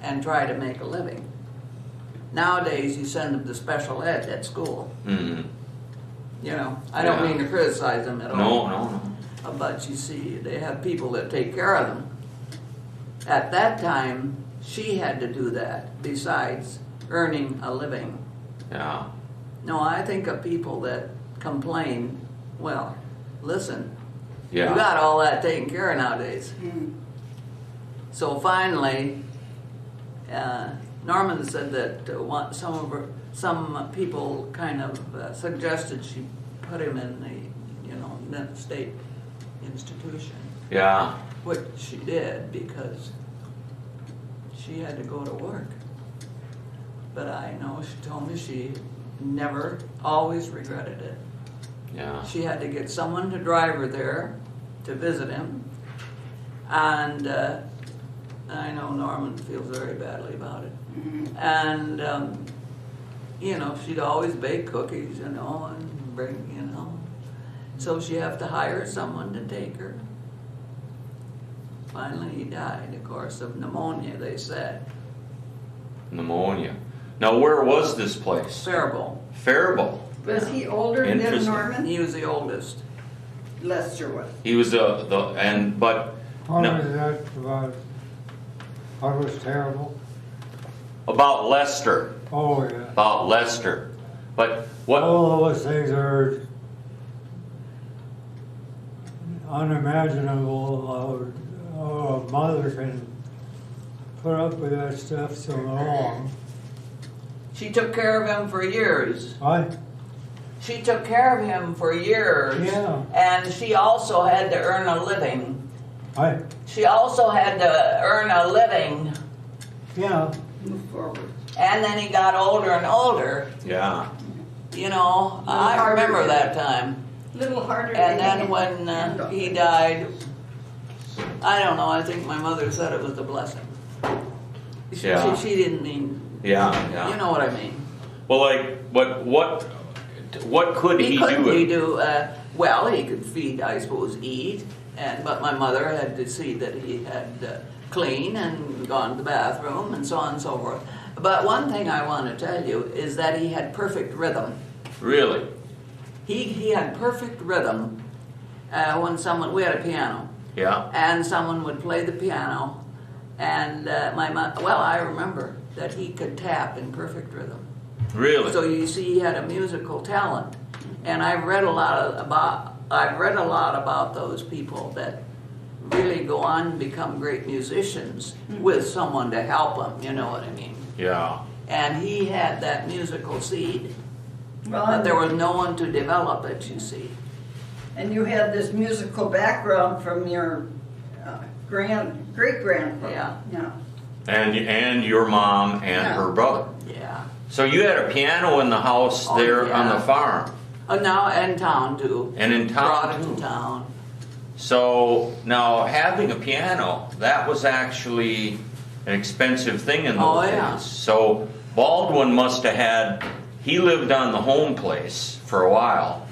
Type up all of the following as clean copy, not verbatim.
and try to make a living. Nowadays, you send them to special ed at school. Mm-hmm. You know, I don't mean to criticize them at all. No. But you see, they have people that take care of them. At that time, she had to do that besides earning a living. Yeah. No, I think of people that complain, well, listen, Yeah. you got all that taken care of nowadays. So finally, Norman said that some people kind of suggested she put him in the state institution, Yeah. which she did because she had to go to work. But I know she told me she never, always regretted it. Yeah. She had to get someone to drive her there to visit him, and I know Norman feels very badly about it. And she'd always bake cookies, and bring, so she have to hire someone to take her. Finally, he died, of course, of pneumonia, they said. Pneumonia. Now, where was this place? Faribault. Faribault. Was he older than Interesting. Norman? He was the oldest. Lester was. He was but What no, was that about? What was terrible? about Lester. Oh, yeah. About Lester. But what? All those things are unimaginable. A mother can put up with that stuff so long. She took care of him for years. What? She took care of him for years. Yeah. And she also had to earn a living. What? She also had to earn a living. Yeah. Move forward. And then he got older and older. Yeah. I remember that time. A little harder. And to then get when handle. he died, I don't know, I think my mother said it was a blessing. Yeah. She didn't mean, Yeah. you know what I mean. Well, like what could he do? Well, he could feed, I suppose, eat, but my mother had to see that he had clean and gone to the bathroom and so on and so forth. But one thing I want to tell you is that he had perfect rhythm. Really? He had perfect rhythm when we had a piano, Yeah. and someone would play the piano, and I remember that he could tap in perfect rhythm. Really? So you see, he had a musical talent, and I've read a lot about those people that really go on to become great musicians with someone to help them. You know what I mean? Yeah. And he had that musical seed, Well, but there was no one to develop it. You see. and you had this musical background from your great-grandfather. Yeah. And your mom and Yeah. her brother. Yeah. So you had a piano in the house Oh, there on yeah. the farm. Now in town too. And in town, Brought it too. to town. So now having a piano, that was actually an expensive thing in those days. Yeah. So Baldwin must have he lived on the home place for a while.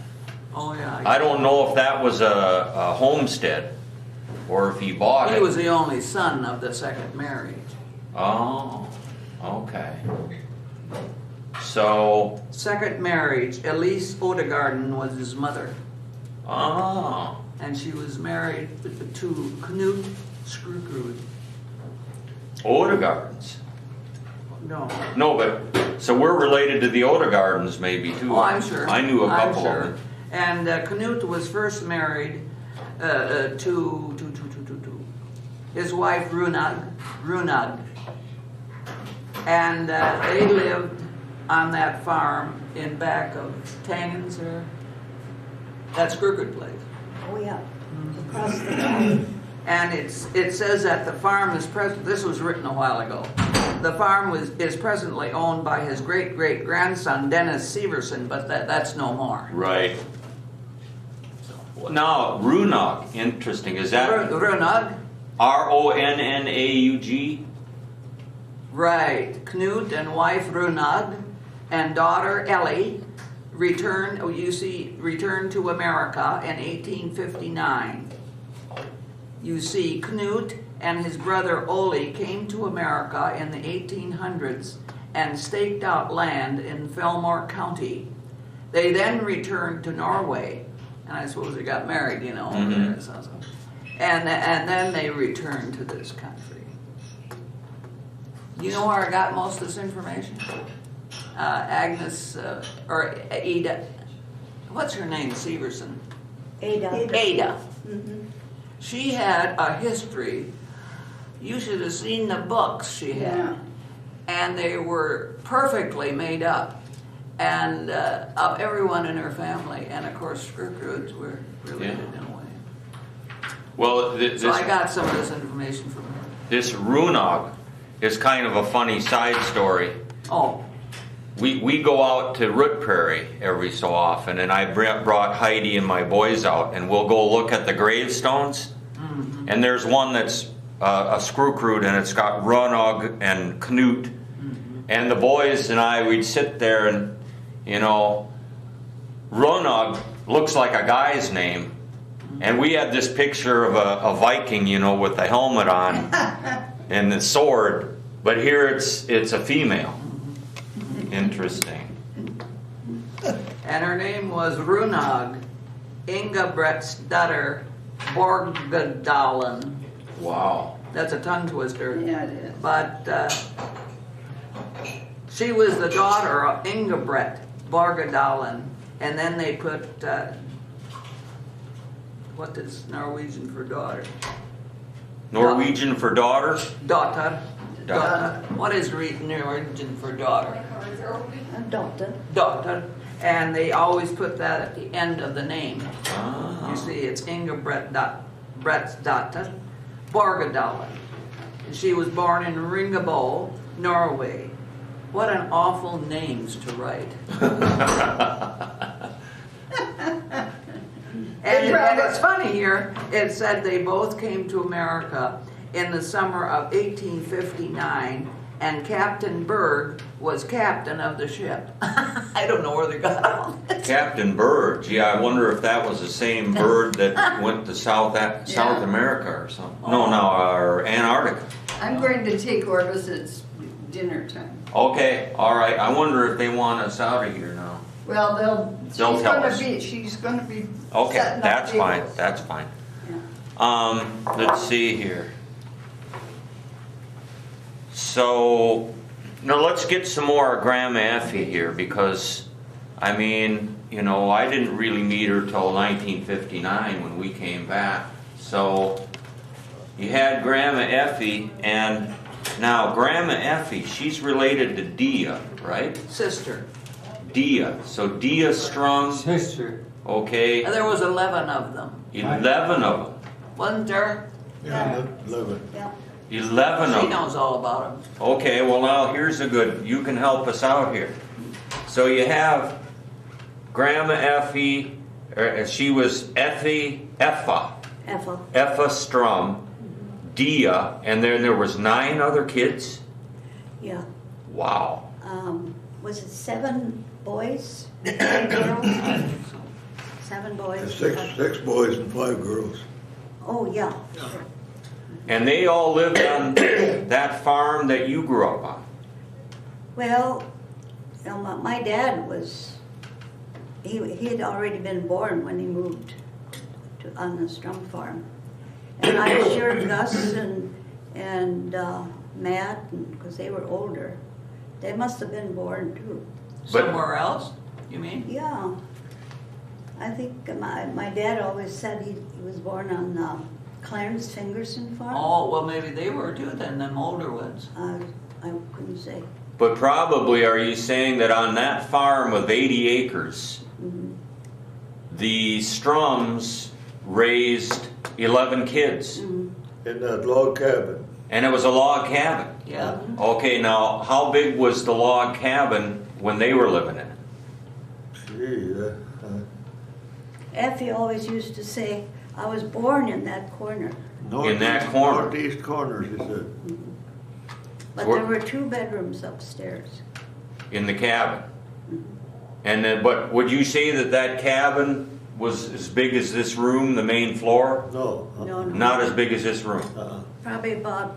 Oh yeah. I don't know if that was a homestead or if he bought it. He was the only son of the second marriage. Oh, okay. So, Second marriage, Elise Odegarden was his mother, oh, and she was married to Knut Skrukrud. Odegardens. No. No, but, so we're related to the Odegardens maybe too. Oh, I'm sure. I knew a couple I'm sure. of them. And Knut was first married to his wife Runag. And they lived on that farm in back of Tangens, or that's Crooked Place. Oh, yeah. Across the valley. And it says that the farm is present. This was written a while ago. The farm is presently owned by his great-great-grandson Dennis Severson, but that's no more. Right. Now, Runaug, interesting. Is that Runag? Ronnaug? Right. Knut and wife Runag and daughter Ellie returned to America in 1859. You see, Knut and his brother Ole came to America in the 1800s and staked out land in Fillmore County. They then returned to Norway, and I suppose they got married, you know, over there, so. And then they returned to this country. You know where I got most of this information? Agnes, or Ada, what's her name, Severson? Ada. She had a history. You should have seen the books she had. Yeah. And they were perfectly made up, and of everyone in her family. And of course, Gertrude's were related in a way. Well, So I got some of this information from her. this Runog is kind of a funny side story. Oh, We go out to Root Prairie every so often, and I brought Heidi and my boys out, and we'll go look at the gravestones. And there's one that's a Skrukroot, and it's got Runog and Knut. And the boys and I, we'd sit there, and you know, Runog looks like a guy's name. And we had this picture of a Viking, you know, with the helmet on and the sword, but here it's a female. Interesting. and her name was Runog Ingebrettsdatter Borgadalen. Wow. That's a tongue twister. Yeah, it is. But she was the daughter of Ingebret Borgadalen, and then they put what is Norwegian for daughter? Norwegian for daughter? Daughter. Daughter. What is Norwegian for daughter? Adopted. Daughter. And they always put that at the end of the name. Ah. You see, it's Ingebrettsdatter Borgadalen. She was born in Ringabo, Norway. What an awful names to write. And it's funny here, it said they both came to America in the summer of 1859, and Captain Berg was captain of the ship. I don't know where they got on it. Captain Bird. Gee, I wonder if that was the same bird that went to South America or something. No, or Antarctica. I'm going to take orders. It's dinner time. Okay, all right. I wonder if they want us out of here now. Well, They'll tell us. She's going to be. Okay, setting up that's fine. tables. That's fine. Yeah. Let's see here. So, now let's get some more Grandma Effie here, because, I mean, you know, I didn't really meet her till 1959 when we came back. So, you had Grandma Effie, and now Grandma Effie, she's related to Dia, right? Sister. Dia. So Dia Strum, Sister. okay, There was 11 of them. 11 of them. Wasn't there? Yeah, love it. 11 of She them. knows all about them. Okay, well now here's a good, you can help us out here. So you have Grandma Effie, she was Effa Strum, Dia, and then there was 9 other kids? Yeah. Wow. Was it 7 boys, 5 girls? 7 boys. Six boys and 5 girls. Oh, yeah. And they all lived on that farm that you grew up on? Well, you know, my dad was, he had already been born when he moved on the Strum farm. And I'm sure Gus and Matt, because they were older, they must have been born too. But- Somewhere else, you mean? Yeah. I think my dad always said he was born on Clarence Fingerson farm. Oh, well, maybe they were too then, them older ones. I couldn't say. But probably, are you saying that on that farm of 80 acres, the Strums raised 11 kids? In that log cabin. And it was a log cabin? Yeah. Okay, now, how big was the log cabin when they were living in it? Gee, Effie always used to say, I was born in that corner. In that corner. Northeast corner, she said. But Where- there were 2 bedrooms upstairs. In the cabin? And then, but would you say that that cabin was as big as this room, the main floor? No. No, no. Not as big as this room. Probably about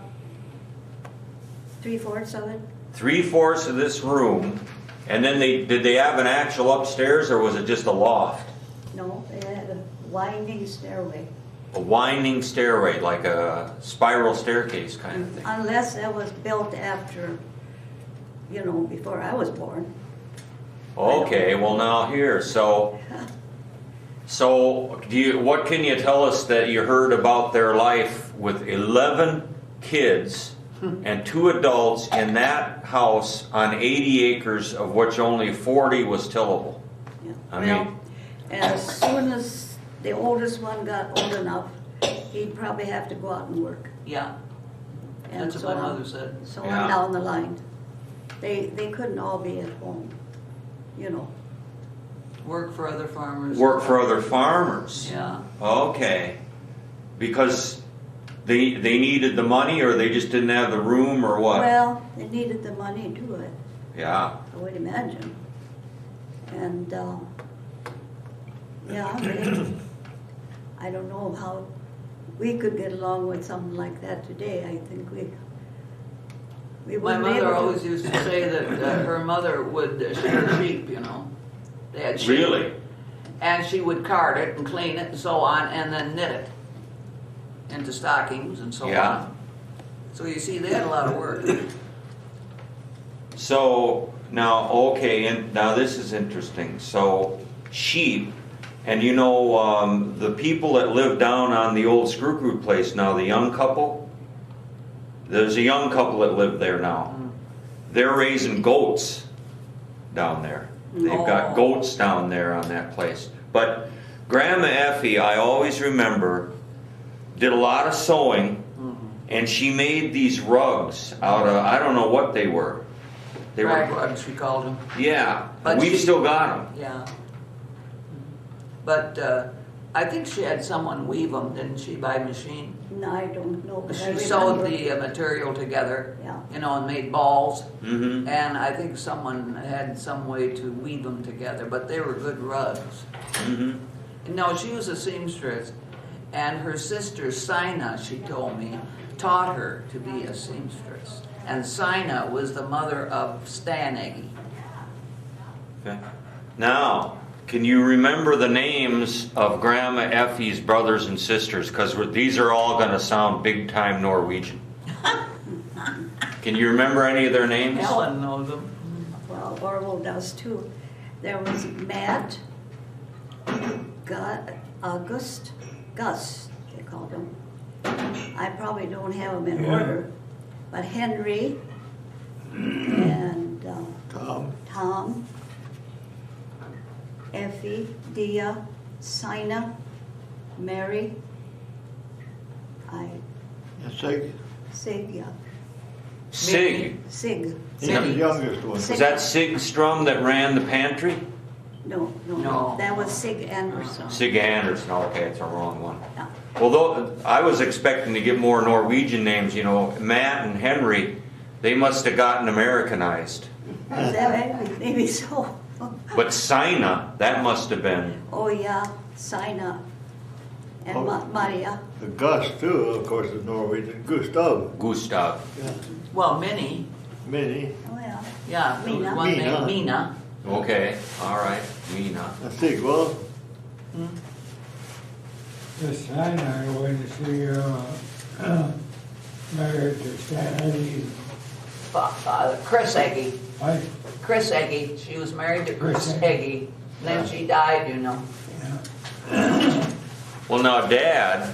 3/4 of it. 3/4 of this room, and then did they have an actual upstairs, or was it just a loft? No, they had a winding stairway. A winding stairway, like a spiral staircase kind of thing. Unless that was built after, before I was born. Okay, well now here, so what can you tell us that you heard about their life with 11 kids and 2 adults in that house on 80 acres, of which only 40 was tillable? Yeah. I Well, mean- as soon as the oldest one got old enough, he'd probably have to go out and work. Yeah, And that's so what my on. mother said. So Yeah. on down the line. They couldn't all be at home, Work for other farmers. Work for other farmers. Yeah. Okay. Because they needed the money, or they just didn't have the room, or what? Well, they needed the money to do it, Yeah. I would imagine. And, I don't know how we could get along with something like that today. I think we My wouldn't be able mother to. always used to say that her mother would shear sheep, They had sheep. Really? And she would card it and clean it and so on, and then knit it into stockings and so Yeah. on. So you see, they had a lot of work. So now, okay, and now this is interesting. So sheep, and the people that live down on the old Screw place now, the young couple, there's a young couple that live there now. They're raising goats down there. They've got Oh. goats down there on that place. But Grandma Effie, I always remember, did a lot of sewing, and she made these rugs out of, I don't know what they were. They Rag were, rugs, we called them. yeah, But we've she- still got them. Yeah. But I think she had someone weave them, didn't she, by machine? No, I don't know, but I She remember. sewed the material together, Yeah. and made balls. Mm-hmm. And I think someone had some way to weave them together, but they were good rugs. Mm-hmm. No, she was a seamstress, and her sister Sina, she told me, taught her to be a seamstress. And Sina was the mother of Stan Eggy. Okay. Now, can you remember the names of Grandma Effie's brothers and sisters? Because these are all going to sound big-time Norwegian. Can you remember any of their names? Helen knows them. Well, Orville does too. There was Matt, Gus, they called him. I probably don't have them in order, but Henry and Tom, Effie, Dia, Sina, Mary, Sig, Sig, yeah, Sig. Sig. he's the youngest one. Was that Sig Strum that ran the pantry? No, No. that was Sig Anderson. Sig Anderson. Okay, it's a wrong one. Yeah. Although I was expecting to get more Norwegian names, Matt and Henry, they must have gotten Americanized. Maybe so. But Sina, that must have been. Oh, yeah, Sina and Oh. Maria. The Gus too, of course, is Norwegian. Gustav, Gustav. Well, Minnie, Minnie, Oh, yeah. yeah, there was Mina. one Mina. named Mina. Okay, all right, Mina. and Sigvald. This time I went to see married to Stan. Chris Eggy. I, Chris Eggy. She was married to Chris Chris Eggy. Then she died, Well, now, Dad,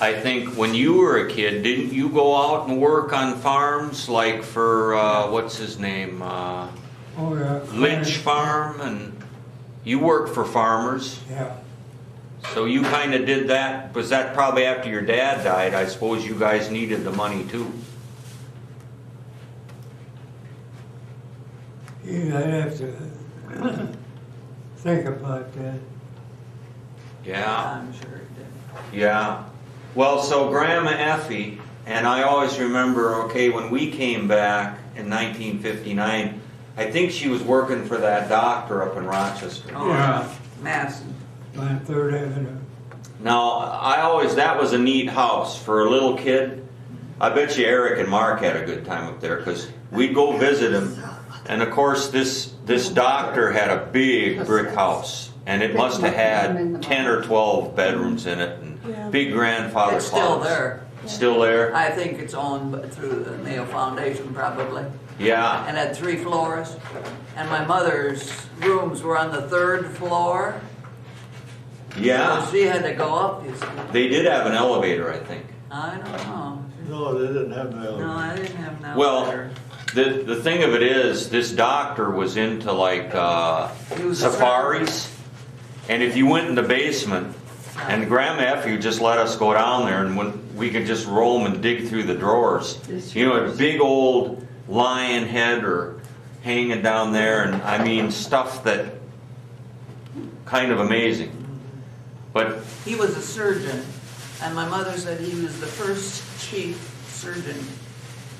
I think when you were a kid, didn't you go out and work on farms, like for, what's his name, oh yeah. Lynch Farm, and you worked for farmers, Yeah. so you kind of did that. Was that probably after your dad died? I suppose you guys needed the money too. Yeah, I'd have to think about that. Yeah. I'm sure it did. Yeah. Well, so Grandma Effie, and I always remember, okay, when we came back in 1959, I think she was working for that doctor up in Rochester. Oh, Yeah. Madison. on Third Avenue. Now, that was a neat house for a little kid. I bet you Eric and Mark had a good time up there because we'd go visit him. And of course, this doctor had a big brick house, and it must have had 10 or 12 bedrooms in it, and big grandfather It's still closets. there. Still there? I think it's owned through the Mayo Foundation probably. Yeah. And had 3 floors. And my mother's rooms were on the 3rd floor. Yeah. So she had to go up, you see. They did have an elevator, I think. I don't know. No, they didn't have no. No, I didn't have an Well, elevator. the thing of it is, this doctor was into like He was a safaris, and if you went in the basement, and Grandma Effie would just let us go down there, and we could just roam and dig through the drawers. You know, a big old lion head or hanging down there, and I mean stuff that kind of amazing. But He was a surgeon, and my mother said he was the first chief surgeon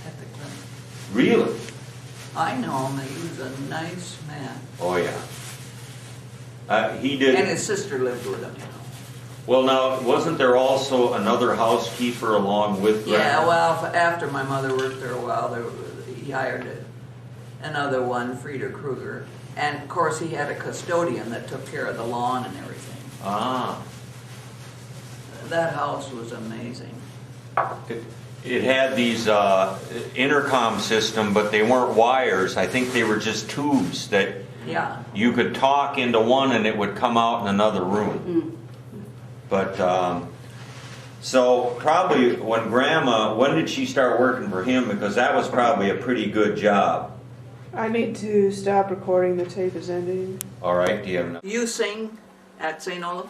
at the clinic. really, I know him, he was a nice man. oh yeah, he And did. his sister lived with him, you know. Well, now wasn't there also another housekeeper along with Yeah, Grandma? well, after my mother worked there a while, he hired another one, Frieda Kruger. And of course, he had a custodian that took care of the lawn and everything. Ah. That house was amazing. It had these intercom system, but they weren't wires. I think they were just tubes that Yeah. you could talk into one and it would come out in another room. But so probably when did she start working for him? Because that was probably a pretty good job. I need to stop recording. The tape is ending. All right, do you have enough? You sing at St. Olaf?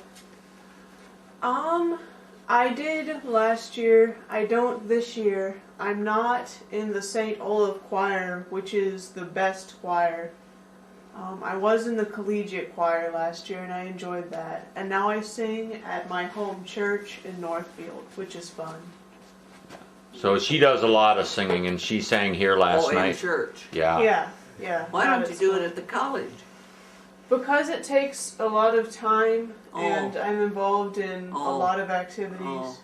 I did last year. I don't this year. I'm not in the St. Olaf choir, which is the best choir. I was in the collegiate choir last year and I enjoyed that. And now I sing at my home church in Northfield, which is fun. So she does a lot of singing, and she sang here last in night. church. Yeah. Yeah. Why Not don't you at do school. it at the college? Because it takes a lot of time Oh. and I'm involved in a Oh. lot of activities. Oh.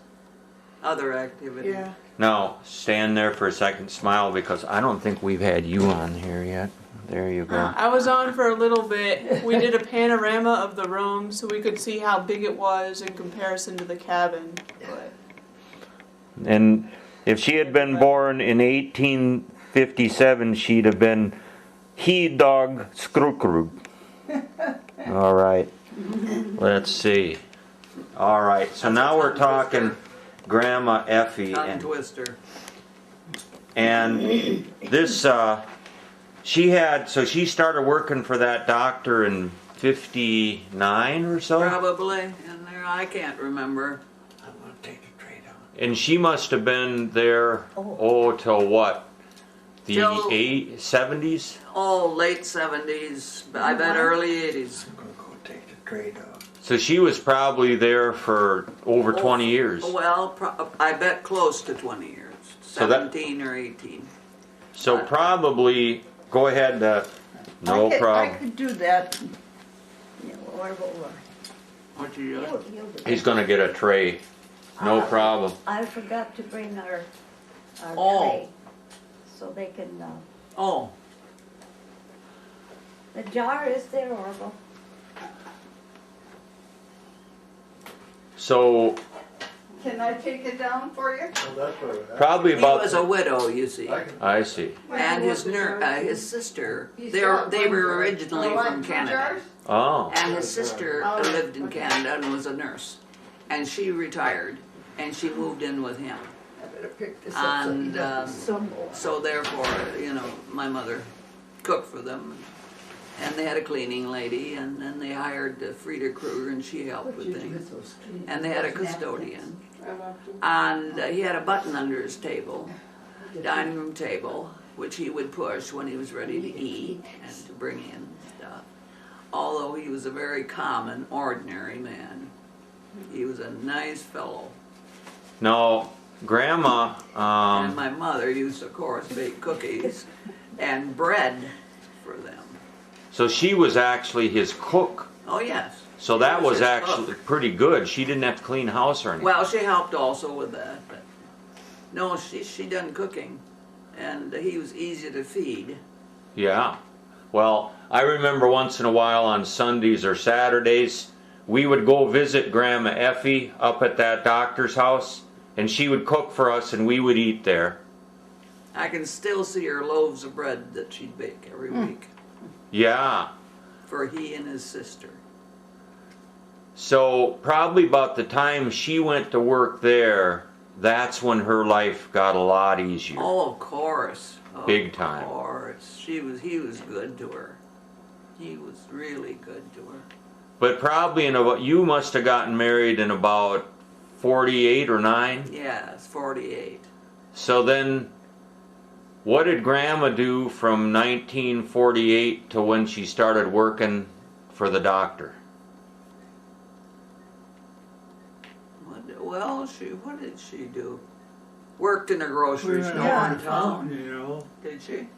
Other activities. Yeah. Now stand there for a second, smile, because I don't think we've had you on here yet. There you go. I was on for a little bit. We did a panorama of the room so we could see how big it was in comparison to the cabin. But And if she had been born in 1857, she'd have been he dog skrukrug. All right. Let's see. All right. So That's now a we're tongue talking twister. Grandma Effie, Tongue twister. and this she started working for that doctor in 59 or so. Probably. And there, I can't remember. I'm gonna take the trade out. And she must have been there, till what? The Till- 70s? Oh, late 70s. I bet early 80s. I'm gonna go take the trade out. So she was probably there for over 20 years. Well, I bet close to 20 years. So that- 17 or 18. So probably, go ahead, no I problem. could do that. What you doing? He's gonna get a tray, no problem. I forgot to bring our Oh. tray, so they can, Oh, the jar is there, Orville. So Can I take it down for you? Well, that's where we're at. probably he about, was a widow, you see. I can- I see. And his sister. He's They got they one were jar. originally Oh, like from 2 Canada. jars? Oh, And his sister Oh, lived in okay. Canada and was a nurse. And she retired and she moved in with him. I better pick this up so he And doesn't stumble. so therefore, my mother cooked for them. And they had a cleaning lady, and then they hired Frieda Kruger, and she helped What with you do things. with those clean- And they had a those napkins? custodian. I'm up to. And he had a button under his table, dining room table, which he would push when he was ready to eat and to bring in stuff. Although he was a very common, ordinary man. He was a nice fellow. now, Grandma, And my mother used to, of course, bake cookies and bread for them. so she was actually his cook. Oh, yes. So She that was his actually cook. pretty good. She didn't have to clean house or anything. Well, she helped also with that, but no, she done cooking, and he was easy to feed. Yeah. Well, I remember once in a while on Sundays or Saturdays, we would go visit Grandma Effie up at that doctor's house, and she would cook for us and we would eat there. I can still see her loaves of bread that she'd bake every week Yeah. for he and his sister. So probably about the time she went to work there, that's when her life got a lot easier. Oh, of course. Of Big time. course. He was good to her. He was really good to her. But probably in about, you must have gotten married in about 48 or 9. Yes, 48. So then, what did Grandma do from 1948 to when she started working for the doctor? Well, what did she do? Worked in a grocery We store were Yeah. in in town. Fountain, you know. Did she?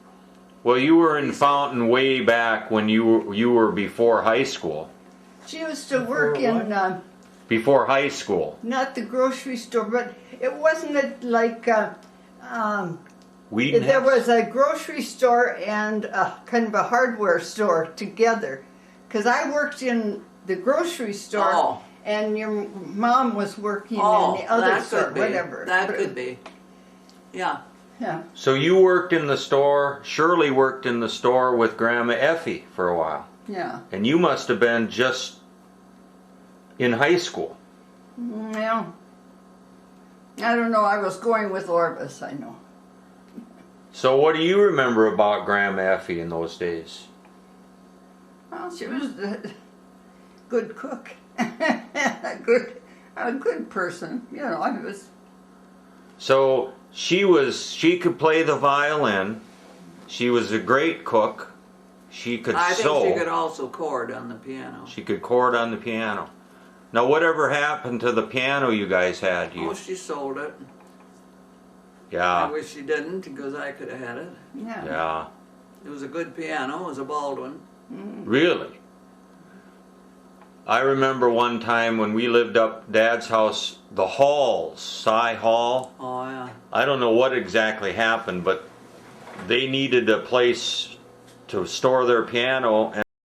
Well, you were in Fountain way back when you were before high school. She used to work in, Before high school. not the grocery store, but it wasn't like, We didn't there have, was a grocery store and a kind of a hardware store together. Because I worked in the grocery store, Oh. and your mom was working Oh, in the other that store, could be. whatever. That But- could be. Yeah. Yeah. so you worked in the store, Shirley worked in the store with Grandma Effie for a while. Yeah. And you must have been just in high school. Yeah. I don't know. I was going with Orvis, I know. So what do you remember about Grandma Effie in those days? Well, she was a good cook. a good person. You know, I was. So she could play the violin. She was a great cook. She could I think sew. she could also chord on the piano. She could chord on the piano. Now, whatever happened to the piano you guys had? Oh, she sold it. I Yeah, wish she didn't because I could have had it. Yeah. yeah, It was a good piano. It was a Baldwin. really. I remember one time when we lived up Dad's house, the halls, Cy Hall. Oh, yeah. I don't know what exactly happened, but they needed a place to store their piano,